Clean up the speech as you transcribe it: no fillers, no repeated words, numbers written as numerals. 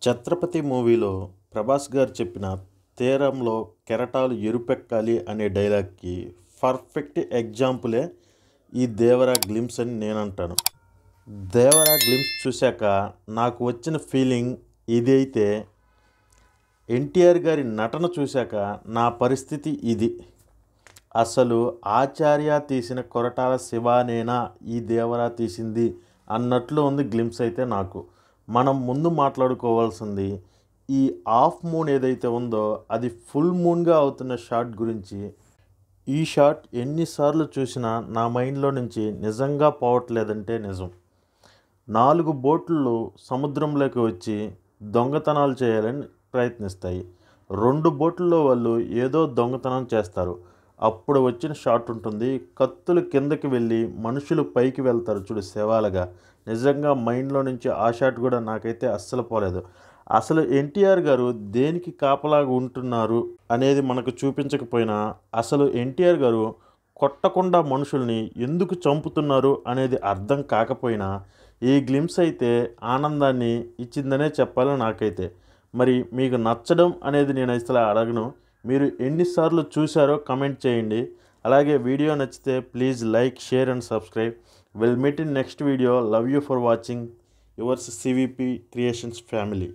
ఛత్రపతి మూవీలో ప్రభాస్ గారు చెప్పిన తీరంలో కెరటాలు ఎరుపెక్కాలి అనే డైలాగ్కి పర్ఫెక్ట్ ఎగ్జాంపులే ఈ దేవరా గ్లిమ్స్ అని నేను అంటాను. దేవరా గ్లిమ్స్ చూశాక నాకు వచ్చిన ఫీలింగ్ ఇది అయితే, ఎన్టీఆర్ గారి నటన చూశాక నా పరిస్థితి ఇది. అసలు ఆచార్య తీసిన కొరటాల శివానేనా ఈ దేవరా తీసింది అన్నట్లు ఉంది గ్లిమ్స్ అయితే నాకు. మనం ముందు మాట్లాడుకోవాల్సింది ఈ హాఫ్ మూన్ ఏదైతే ఉందో అది ఫుల్ మూన్గా అవుతున్న షాట్ గురించి. ఈ షాట్ ఎన్నిసార్లు చూసినా నా మైండ్లో నుంచి నిజంగా పోవట్లేదంటే నిజం. 4 బోట్లు సముద్రంలోకి వచ్చి దొంగతనాలు చేయాలని ప్రయత్నిస్తాయి. 2 బోట్లలో వాళ్ళు ఏదో దొంగతనం చేస్తారు. అప్పుడు వచ్చిన షాట్ ఉంటుంది, కత్తులు కిందకి వెళ్ళి మనుషులు పైకి వెళ్తారు చూడు శవాలుగా. నిజంగా మైండ్లో నుంచి ఆ షాట్ కూడా నాకైతే అస్సలు పోలేదు. అసలు ఎన్టీఆర్ గారు దేనికి కాపలాగా ఉంటున్నారు అనేది మనకు చూపించకపోయినా, అసలు ఎన్టీఆర్ గారు కొట్టకుండా మనుషుల్ని ఎందుకు చంపుతున్నారు అనేది అర్థం కాకపోయినా, ఈ గ్లిమ్స్ అయితే ఆనందాన్ని ఇచ్చిందనే చెప్పాలి నాకైతే. మరి మీకు నచ్చడం అనేది నేను అసలు అడగను. మీరు ఎన్నిసార్లు చూశారో కమెంట్ చేయండి. అలాగే వీడియో నచ్చితే please like, share and subscribe. We'll meet in next video. Love you for watching. Yours CVP Creations family.